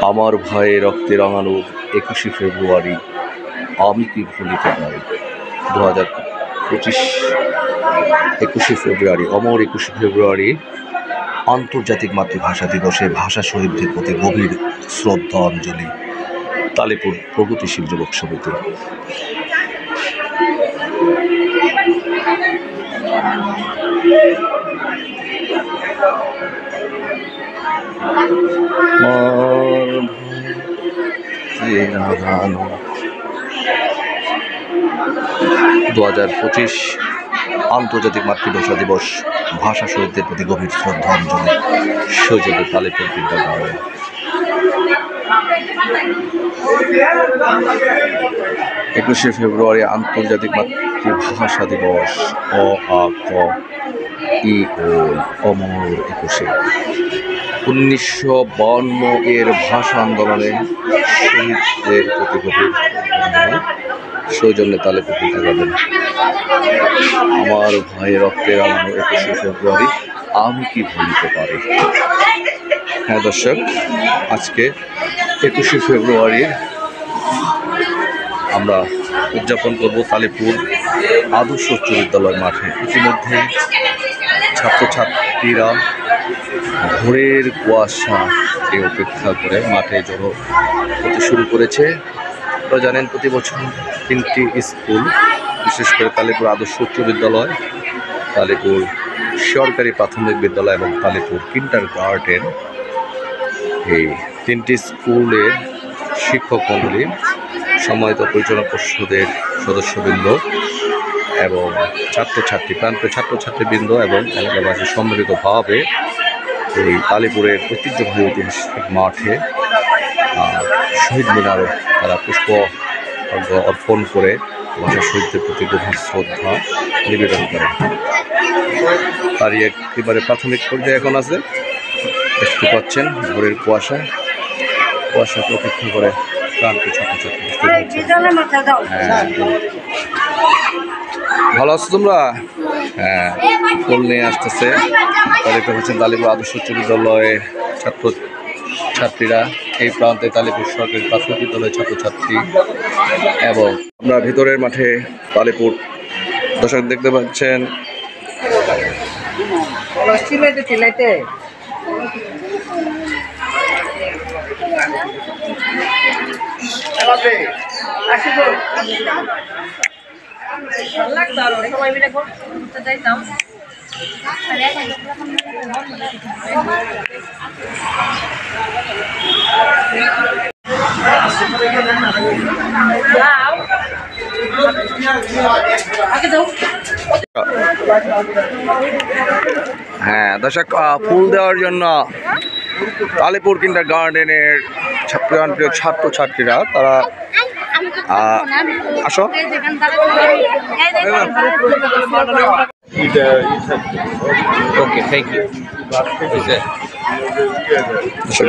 আমার ভাইয়ে রক্তে রাঙানো 21শে ফেব্রুয়ারি আমি কি ভুলিতে পারি। 2025 21শে ফেব্রুয়ারি, অমর 21শে ফেব্রুয়ারি আন্তর্জাতিক মাতৃভাষা দিবসে ভাষা শহীদদের প্রতি গভীর শ্রদ্ধাঞ্জলি। তালিপুর প্রগতিশীল যুবক সমিতি। দু 2025 আন্তর্জাতিক মাতৃভাষা দিবস ভাষা শহীদদের প্রতি গভীর শ্রদ্ধাঞ্জলি। সৌজন্যে তালিপুর বিদ্যালয়। 21শে ফেব্রুয়ারি আন্তর্জাতিক মাতৃভাষা দিবস। অ আ ক ই ও অমর 21শে। 1952 এর ভাষা আন্দোলনে শহীদদের প্রতি গভীর সৌজন্যে তালিপুর বিদ্যালয়। আমার ভাইয়ের রক্তে রাঙানো 21শে ফেব্রুয়ারি আমি কি ভুলিতে পারি। হ্যাঁ দর্শক, আজকে 21শে ফেব্রুয়ারি আমরা উদযাপন করব তালিপুর আদর্শ উচ্চ বিদ্যালয় মাঠে। ইতিমধ্যে ছাত্রছাত্রীরা ভোরের কুয়াশাকে উপেক্ষা করে মাঠে জড়ো হতে শুরু করেছে। আপনারা জানেন, প্রতি বছর 3টি স্কুল, বিশেষ করে তালিপুর আদর্শ উচ্চ বিদ্যালয়, তালিপুর সরকারি প্রাথমিক বিদ্যালয় এবং তালিপুর কিন্ডারগার্টেন, এই 3টি স্কুলের শিক্ষক মণ্ডলী, সম্মানিত পরিচালনা পর্ষদের সদস্যবৃন্দ এবং প্রান্তীয় ছাত্রছাত্রীবৃন্দ এবং এলাকাবাসী সম্মিলিতভাবে এই তালিপুরের ঐতিহ্যবাহী ঐতিহাসিক মাঠে শহীদ মিনারে তারা পুষ্প অর্পণ করে ভাষা শহীদদের প্রতি গভীর শ্রদ্ধা নিবেদন করেন। তারই একেবারে প্রাথমিক পর্যায়ে এখন আছে, দেখতে পাচ্ছেন ভোরের কুয়াশাকে অপেক্ষা করে প্রান্তীয় ছাত্রছাত্রী। হ্যাঁ, ভালো আছো তোমরা? হ্যাঁ, ফুল নিয়ে আসতেছে। দেখতে পাচ্ছেন তালিপুর আদর্শ উচ্চ বিদ্যালয়ের ছাত্রছাত্রীরা, এই প্রান্তে তালিপুর সরকারি প্রাথমিক বিদ্যালয়ের ছাত্রছাত্রী এবং আমরা ভিতরের মাঠে তালিপুর দর্শক দেখতে পাচ্ছেন। হ্যাঁ দর্শক, ফুল দেওয়ার জন্য তালিপুর কিন্ডারগার্টেনের প্রিয় ছাত্রছাত্রীরা তারা আসো। ওকে, থ্যাংক ইউ। দর্শক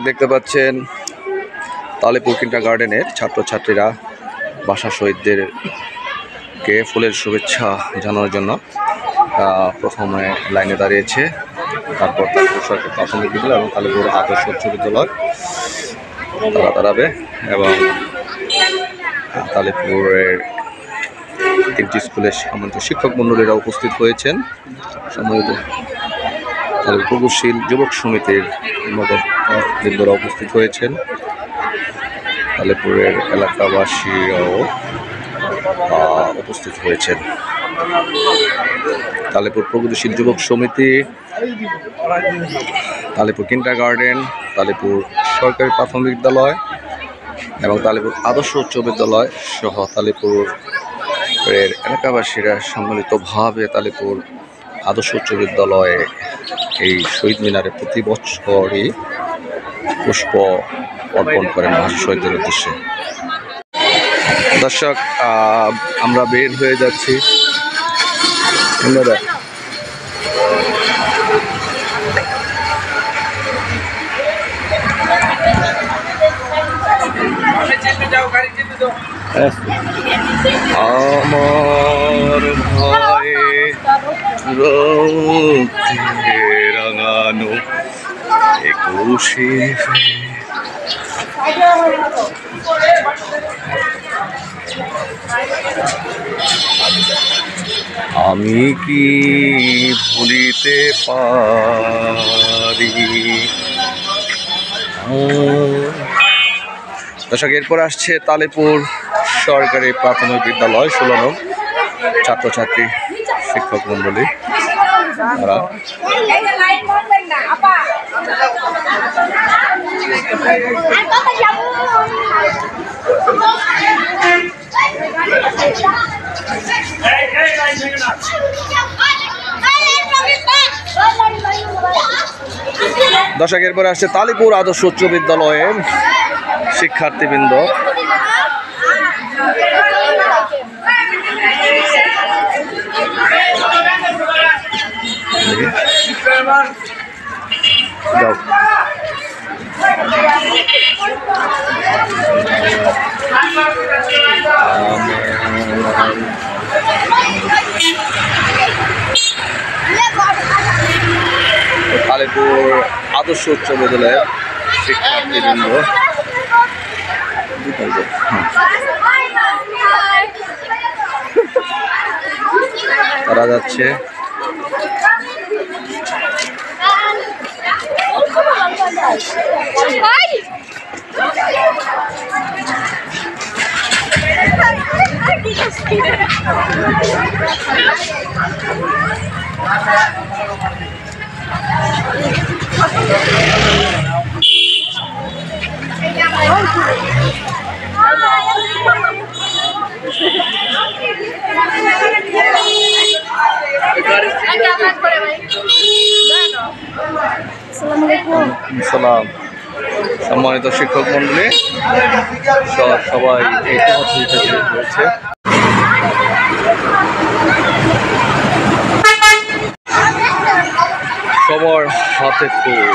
দেখতে পাচ্ছেন তালিপুর কিন্ডারগার্টেনের ছাত্রছাত্রীরা ভাষা শহীদদেরকে ফুলের শুভেচ্ছা জানানোর জন্য প্রথমে লাইনে দাঁড়িয়েছে। তারপর তালিপুর সরকারি প্রাথমিক বিদ্যালয় এবং তালিপুর আদর্শ উচ্চ বিদ্যালয় তারা দাঁড়াবে এবং তালিপুরের 3টি স্কুলের সম্মানিত শিক্ষক মণ্ডলীরা উপস্থিত হয়েছেন। সম্মানিত তালিপুর প্রগতিশীল যুবক সমিতির বৃন্দরা উপস্থিত হয়েছেন। তালিপুরের এলাকাবাসীরাও উপস্থিত হয়েছেন। তালিপুর প্রগতিশীল যুবক সমিতি, তালিপুর কিন্ডারগার্টেন, তালিপুর সরকারি প্রাথমিক বিদ্যালয় এবং তালিপুর আদর্শ উচ্চ বিদ্যালয় সহ তালিপুরের এলাকাবাসীরা সম্মিলিতভাবে তালিপুর আদর্শ উচ্চ বিদ্যালয়ে এই শহীদ মিনারে প্রতি বছরই পুষ্প অর্পণ করেন ভাষা শহীদদের উদ্দেশ্যে। দর্শক, আমরা বের হয়ে যাচ্ছি। আমার ভাই রক্তে রাঙানো সাজানো 21শে আমি কি ভুলিতে পারি। দর্শক, এরপর আসছে তালিপুর সরকারি প্রাথমিক বিদ্যালয় 16 নং ছাত্রছাত্রী শিক্ষক মন্ডলী। তারা দর্শক, এরপর আসছে তালিপুর আদর্শ উচ্চ বিদ্যালয়ের শিক্ষার্থীবৃন্দ। তালিপুর আদর্শ উচ্চ বিদ্যালয়ের শিক্ষার্থীবৃন্দ তারা যাচ্ছে। সালাম। সম্মানিত শিক্ষক মন্ডলী সবাই রয়েছে। সবার হাতে ফুল।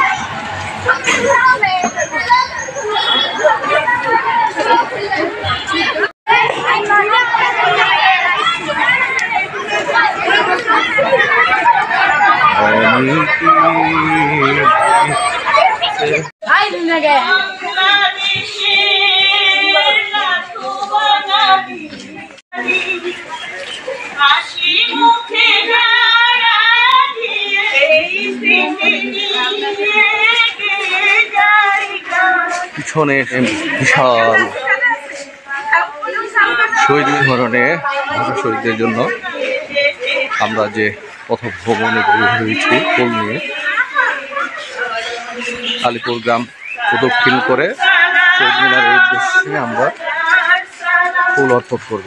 পিছনে বিশাল শহীদ মিনারে ভাষা শহীদদের জন্য আমরা যে পথভ্রমণে বের হয়েছি ফুল নিয়ে। আলিপুর গ্রাম প্রদক্ষিণ করে শহীদ মিনারের উদ্দেশ্যে আমরা ফুল অর্পণ করব।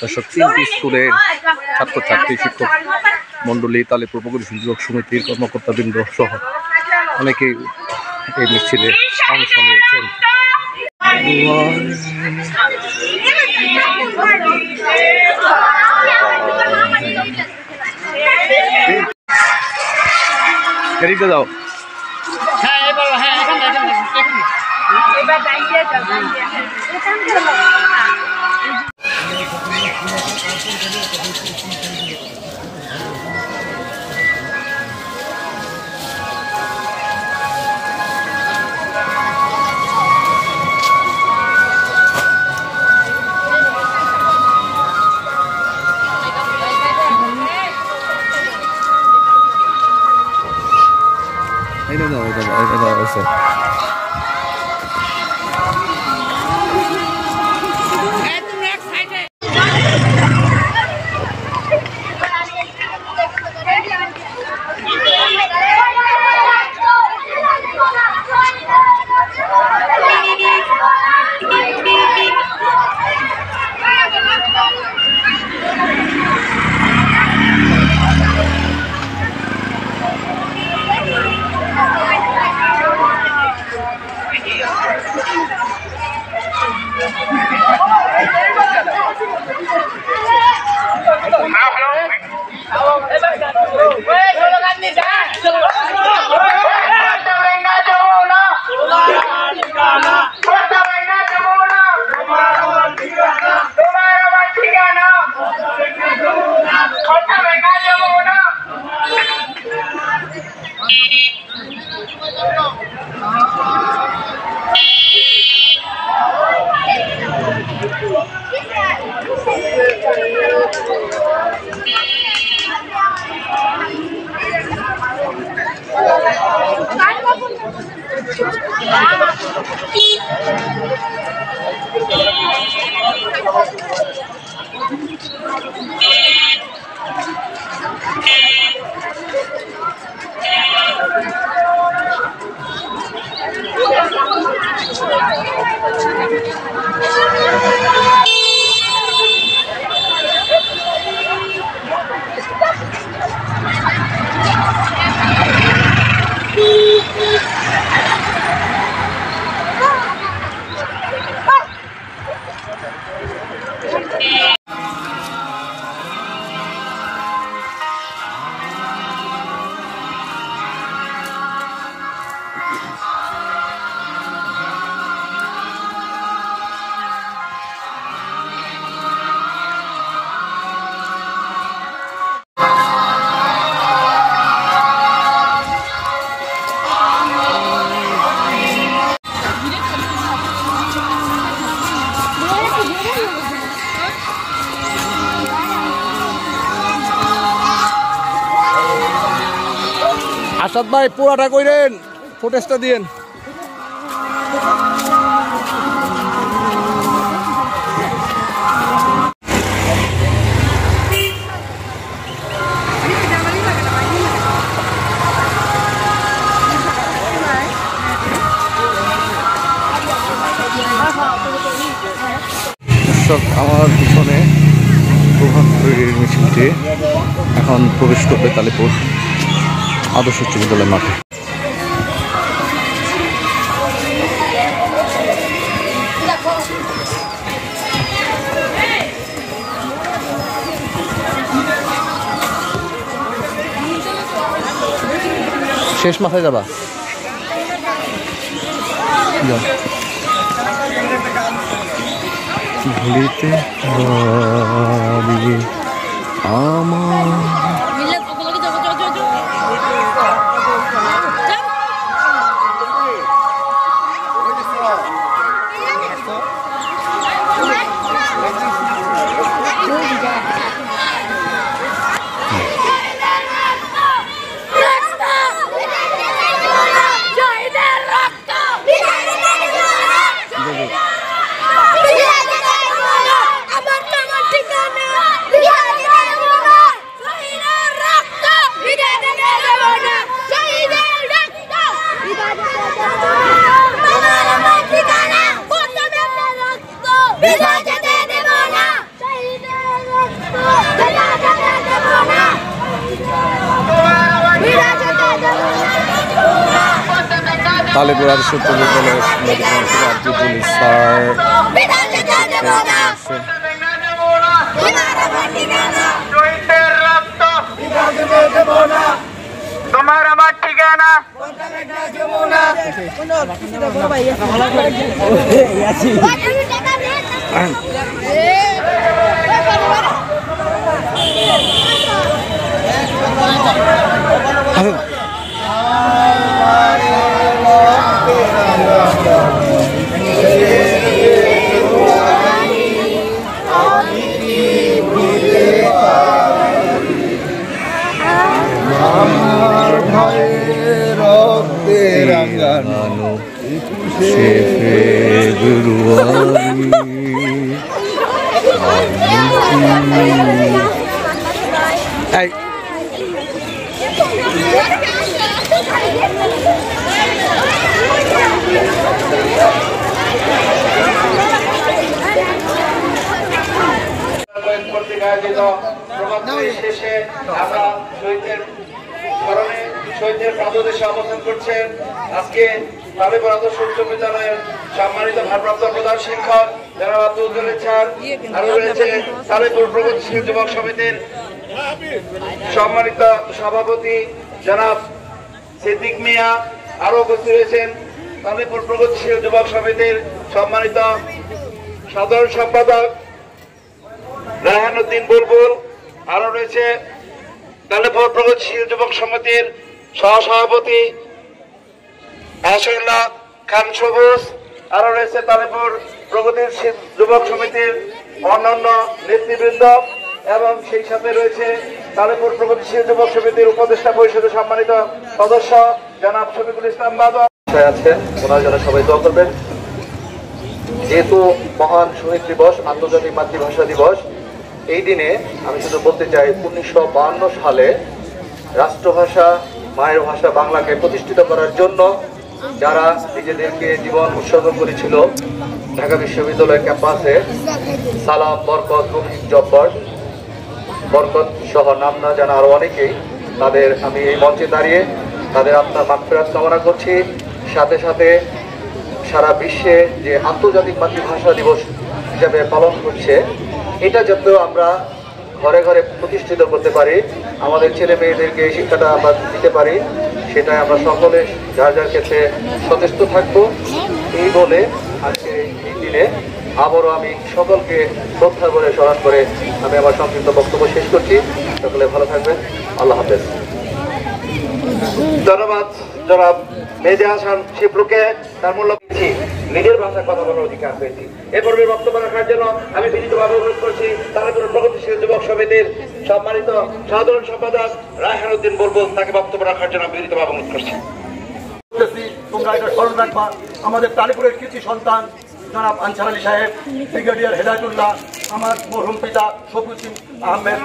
দর্শক, 3টি স্কুলের ছাত্রছাত্রী শিক্ষক মন্ডলী, তালিপুর প্রগতিশীল যুবক সমিতির কর্মকর্তাবৃন্দ সহ অনেকেই এই মিছিলে অংশ নিয়েছেন। এদিকে যাও। এটা দাও, এটা দাও, এটা দাও, স্যার। আসাদ ভাই পুরাটা কইরেন, ফুটেজটা দিয়েন। আমার পিছনে প্রভাত ফেরির মিছিলটি এখন প্রবেশ করবে তালিপুর আদর্শ উচ্চ বিদ্যালয় মাঠে। শেষ মাথায় যাবা? ভুলিতে আমার তালিপুর আদর্শ উচ্চ বিদ্যালয়ের আব্দুল স্যার তোমার আমার ঠিকানা শেষে আমরা শহীদের পাদদেশে অবস্থান করছেন। আজকে তালিপুর আদর্শ উচ্চ বিদ্যালয়ের সম্মানিত ভারপ্রাপ্ত প্রধান শিক্ষক জনাব আব্দুল স্যার, আরো রয়েছে তালিপুর প্রগতিশীল যুবক সমিতির সম্মানিত সভাপতি জনাব সিদ্দিক মিয়া, আরো উপস্থিত রয়েছেন তালিপুর প্রগতিশীল যুবক সমিতির সম্মানিত সাধারণ সম্পাদক রায়হানুদ্দিন বুলবুল, আরো রয়েছে তালিপুর প্রগতিশীল যুবক সমিতির সহসভাপতি আশরুল্লাহ খান সবুজ, আরো রয়েছে তালেপুর প্রগতিশীল যুবক সমিতির অন্যান্য নেতৃবৃন্দ এবং সেই সাথে রয়েছে তালেপুর প্রগতিশীল যুবক সমিতির উপদেষ্টা পরিষদের সম্মানিত সদস্য জনাব শফিকুল ইসলাম বাদল আছেন। ওনারা যেন সবাই দোয়া করবেন। যেহেতু মহান শহীদ দিবস, আন্তর্জাতিক মাতৃভাষা দিবস, এই দিনে আমি শুধু বলতে চাই 1952 সালে রাষ্ট্রভাষা মায়ের ভাষা বাংলাকে প্রতিষ্ঠিত করার জন্য যারা নিজেদেরকে জীবন উৎসর্গ করেছিল ঢাকা বিশ্ববিদ্যালয় ক্যাম্পাসে, সালাম, বরকত, রফিক, জব্বার, বরকত সহ নাম না জানা আরো অনেকেই, তাদের আমি এই মঞ্চে দাঁড়িয়ে তাদের আত্মার মাগফিরাত কামনা করছি। সাথে সাথে সারা বিশ্বে যে আন্তর্জাতিক মাতৃভাষা দিবস হিসাবে পালন করছে, এটা যাতেও আমরা ঘরে ঘরে প্রতিষ্ঠিত করতে পারি, আমাদের ছেলে মেয়েদেরকে এই শিক্ষাটা আমরা দিতে পারি, সেটাই আমরা সকলে যার যার ক্ষেত্রে সচেষ্ট থাকবো। এই বলে আজকে এই দিনে আবারও আমি সকলকে শ্রদ্ধা করে স্মরণ করে আমি আমার সংক্ষিপ্ত বক্তব্য শেষ করছি। সকলে ভালো থাকবেন। আল্লাহ হাফেজ। ধন্যবাদ জনাব মেহেদী হাসান শিবলুকে। তার মূল্য পেয়েছি, নিজের ভাষায় কথা বলার অধিকার পেয়েছি। এ পর্বে বক্তব্য রাখার জন্য আমি বিনীতভাবে অনুরোধ করছি তালেপুর প্রগতিশীল যুবক সমিতির সম্মানিত সাধারণ সম্পাদক রায়হান উদ্দিন বুলবুল, তাকে বক্তব্য রাখার জন্য বিনীতভাবে অনুরোধ করছি। তোমরা এটা স্মরণ রাখবা, আমাদের তালিপুরের কৃতি সন্তান জনাব আনসার আলী সাহেব, ব্রিগেডিয়ার হেদায়তুল্লাহ, আমার মরহুম পিতা শফিউল আহমেদ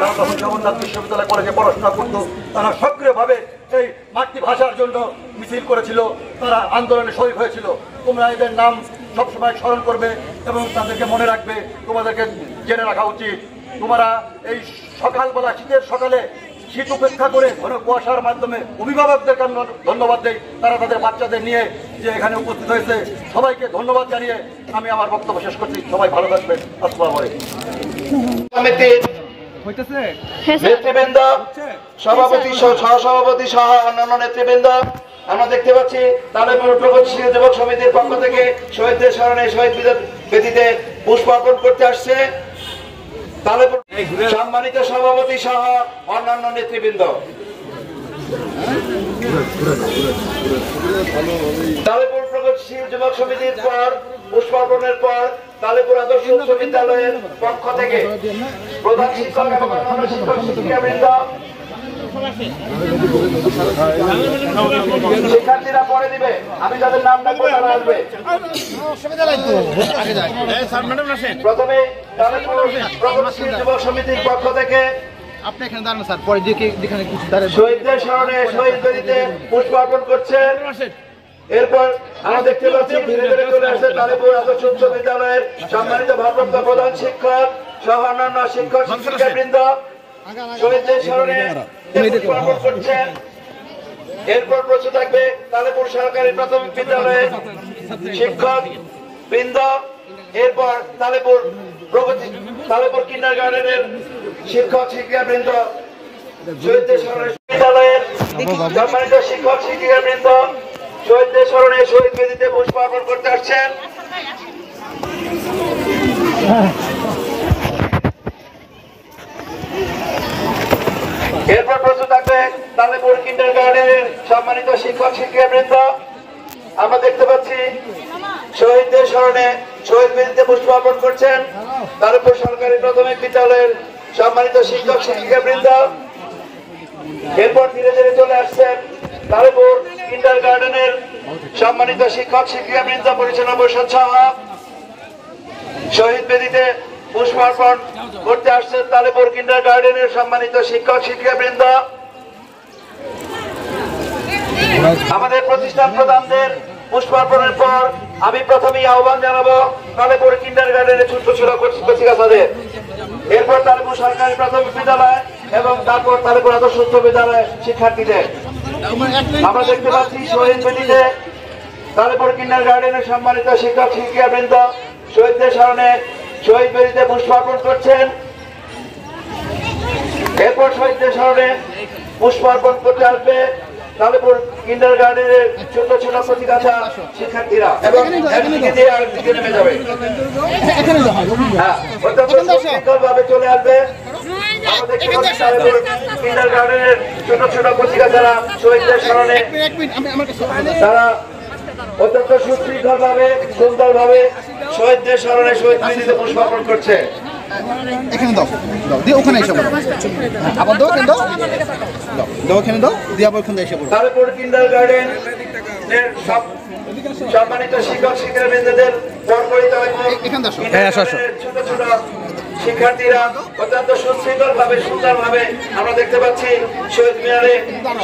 জগন্নাথ বিশ্ববিদ্যালয় কলেজে পড়াশোনা করত। তারা সক্রিয়ভাবে এই মাতৃভাষার জন্য মিছিল করেছিল, তারা আন্দোলনে শহীদ হয়েছিল। তোমরা এদের নাম সবসময় স্মরণ করবে এবং তাদেরকে মনে রাখবে। তোমাদেরকে জেনে রাখা উচিত, তোমরা এই সকালবেলা, শীতের সকালে শীত উপেক্ষা করে ঘন কুয়াশার মাধ্যমে অভিভাবকদেরকে ধন্যবাদ দেই, তারা তাদের বাচ্চাদের নিয়ে যে এখানে উপস্থিত হয়েছে। সবাইকে ধন্যবাদ জানিয়ে আমি আমার বক্তব্য শেষ করছি। সবাই ভালো থাকবেন। আসসালামু আলাইকুম। নেতৃবৃন্দ, সভাপতি, সহসভাপতি সহ অন্যান্য নেতৃবৃন্দ, আমরা দেখতে পাচ্ছি তালেপুর প্রগতিশীল যুবক সমিতির পক্ষ থেকে শহীদদের স্মরণে শহীদ বেদিতে পুষ্পার্পণ করতে আসছে তালেপুর সম্মানিত সভাপতি সহ অন্যান্য নেতৃবৃন্দ। তালেপুর প্রগতিশীল যুবক সমিতির পর পুষ্পার্পণের পর তালেপুর আদর্শ উচ্চ বিদ্যালয়ের পক্ষ থেকে প্রধান শিক্ষক এবং অন্যান্য শিক্ষক শিক্ষিকাবৃন্দ, শিক্ষার্থীরা পরে দিবে, আমি তাদের নাম ডাকবো, তারা আসবে। প্রথমে তালেপুর প্রগতিশীল যুবক সমিতির পক্ষ থেকে আপনি এখানে দাঁড়ান স্যার, পরে দিকে শহীদদের স্মরণে শহীদ বেদিতে পুষ্পার্পণ করছেন। এরপর আমরা দেখতে পাচ্ছি ধীরে ধীরে চলে আসছে তালেপুর আদর্শ উচ্চ বিদ্যালয়ের সম্মানিত ভারপ্রাপ্ত প্রধান শিক্ষক সহ অন্যান্য শিক্ষক শিক্ষিকাবৃন্দ শহীদদের স্মরণে পুষ্পার্পণ করছেন। এরপর প্রস্তুত থাকবে তালেপুর সরকারি প্রাথমিক বিদ্যালয়ের শিক্ষক বৃন্দ। এরপর তালেপুর কিন্ডারগার্টেনের শিক্ষক শিক্ষিকাবৃন্দ, শহীদদের স্মরণে বিদ্যালয়ের সম্মানিত শিক্ষক শিক্ষিকাবৃন্দ শহীদদের স্মরণে শহীদ বেদিতে পুষ্পার্পণ করতে আসছেন। এরপর প্রস্তুত থাকবে তালেপুর কিন্ডারগার্টেনের সম্মানিত শিক্ষক শিক্ষিকাবৃন্দ। আমরা দেখতে পাচ্ছি শহীদদের স্মরণে শহীদ বেদিতে পুষ্পার্পণ করছেন তালেপুর সরকারি প্রাথমিক বিদ্যালয়ের সম্মানিত শিক্ষক শিক্ষিকাবৃন্দ। এরপর ধীরে ধীরে চলে আসছেন তালেপুর কিন্ডারগার্টেনের সম্মানিত শিক্ষক শিক্ষিকাবৃন্দ, পরিচালনা পরিষদ সহ শহীদ বেদিতে পুষ্পার্পণ করতে আসছেন তালেপুর কিন্ডারগার্টেনের সম্মানিত শিক্ষক শিক্ষিকাবৃন্দ। আমাদের প্রতিষ্ঠান প্রধানদের পুষ্পার্পণের পর আমি প্রথমেই আহ্বান জানাবো তালেপুর কিন্ডারগার্টেনের ছোট্ট ছোট কচিকাচাদের, এরপর তালেপুর সরকারি প্রাথমিক বিদ্যালয় এবং তারপর তালেপুর আদর্শ উচ্চ বিদ্যালয়ের শিক্ষার্থীদের। আমরা দেখতে পাচ্ছি শহীদ বেদিতে তালেপুর কিন্ডারগার্টেনের সম্মানিত শিক্ষক শিক্ষিকাবৃন্দ শহীদদের স্মরণে শহীদ বেদিতে পুষ্পার্পণ করছেন। এরপর শহীদদের স্মরণে পুষ্পার্পণ করতে আসবে তালেপুর কিন্ডারগার্টেনের ছোট ছোট কচিকাচা শিক্ষার্থীরা এবং একদিকে দিয়ে আরেকদিকে নেমে যাবে। হ্যাঁ, ভাবে চলে আসবে আমরা দেখতে পাচ্ছি তালেপুর কিন্ডারগার্টেনের ছোট ছোট কচিকাচারা শহীদদের স্মরণে এক মিনিট আমি আমার কাছে তারা অত্যন্ত সুশৃঙ্খল ভাবে সুন্দর ভাবে শহীদদের স্মরণে শহীদ বেদিতে পুষ্পার্পণ করছে। এখানে দাও দাও দিয়ে ওখানে এসে পড়ো আবার দাও এখানে দাও দাও দাও এখানে দাও দিয়ে আবার ওখানে এসে পড়ো তালেপুর কিন্ডারগার্টেন এর সব সম্মানিত শিক্ষক শিক্ষার্থীদের পরিচালিত এখানে দাও ছোট ছোট শিক্ষার্থীরা অত্যন্ত সুশৃঙ্খল ভাবে সুন্দর ভাবে আমরা দেখতে পাচ্ছি শহীদ মিনারে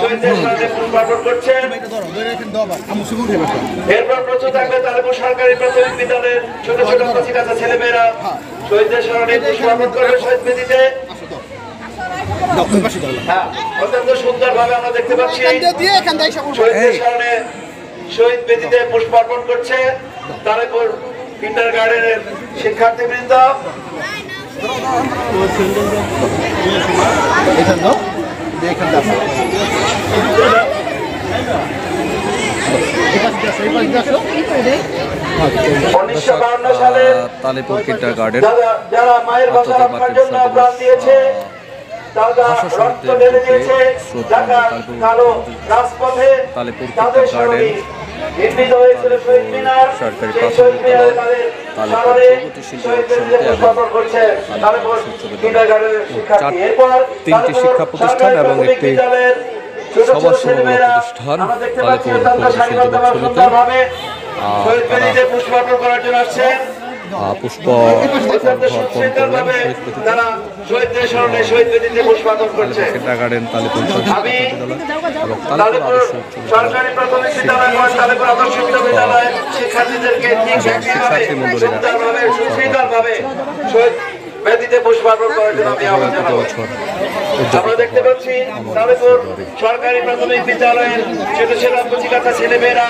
শহীদদের স্মরণে পুষ্পার্পণ করছে। এরপর প্রচুর থাকবে তালেপুর সরকারি প্রাথমিক বিদ্যালয়ের ছোট ছোট কচিকাঁচা ছেলেমেয়েরা শহীদদের স্মরণে পুষ্পার্পণ করবে শহীদ বেদিতে। হ্যাঁ, অত্যন্ত সুন্দর ভাবে আমরা দেখতে পাচ্ছি শহীদদের স্মরণে শহীদ বেদিতে পুষ্পার্পণ করছে তালেপুর কিন্ডারগার্টেনের শিক্ষার্থীবৃন্দ। এখানে দাও দিয়ে এখানে দাও 1952 সালে তালেপুর কিন্ডারগার্টেন যারা মায়ের ভাষা রক্ষার জন্য প্রাণ দিয়েছে, তারা রক্ত ঢেলে দিয়েছে ঢাকার কালো রাজপথে, তাদের স্মরণে নির্মিত হয়েছিল শহীদ মিনার। সরকারি সেই প্রাথমিক শহীদ মিনারে বিদ্যালয়, তাদের তালেপুর স্মরণে প্রগতিশীল শহীদদের সমিতি এবং পুষ্পার্পণ করছে তালেপুর কিন্ডারগার্টেনের শিক্ষার্থী। এরপর তিনটি শিক্ষা প্রতিষ্ঠান এবং একটি সমাজ সেবা প্রতিষ্ঠান তালেপুর প্রগতিশীল যুবক সমিতি শহীদ বেদিতে পুষ্পার্পণ করার জন্য আসছেন। পুষ্প অত্যন্ত সুশৃঙ্খলভাবে তারা শহীদদের স্মরণে শহীদ বেদিতে পুষ্পার্পণ করছে। কিন্ডারগার্টেন তালেপুর আমি এবং তালেপুর সরকারি প্রাথমিক বিদ্যালয় এবং তালেপুর আদর্শ উচ্চ বিদ্যালয়ের শিক্ষার্থীদেরকে ঠিক একইভাবে সুন্দরভাবে সুশৃঙ্খলভাবে শহীদ বেদিতে পুষ্পার্পণ করার জন্য আমি আহ্বান জানাবো। আমরা দেখতে পাচ্ছি তালেপুর সরকারি প্রাথমিক বিদ্যালয়ের ছোট ছোট কচিকাঁচা ছেলেমেয়েরা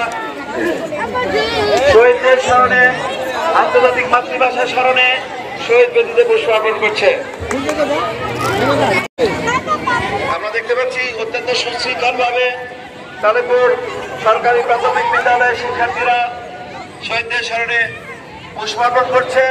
শহীদদের স্মরণে আন্তর্জাতিক মাতৃভাষা স্মরণে শহীদ বেদিতে পুষ্পার্পণ করছে। আমরা দেখতে পাচ্ছি অত্যন্ত সুশৃঙ্খল ভাবে তালেপুর সরকারি প্রাথমিক বিদ্যালয়ের শিক্ষার্থীরা শহীদদের স্মরণে পুষ্পার্পণ করছে।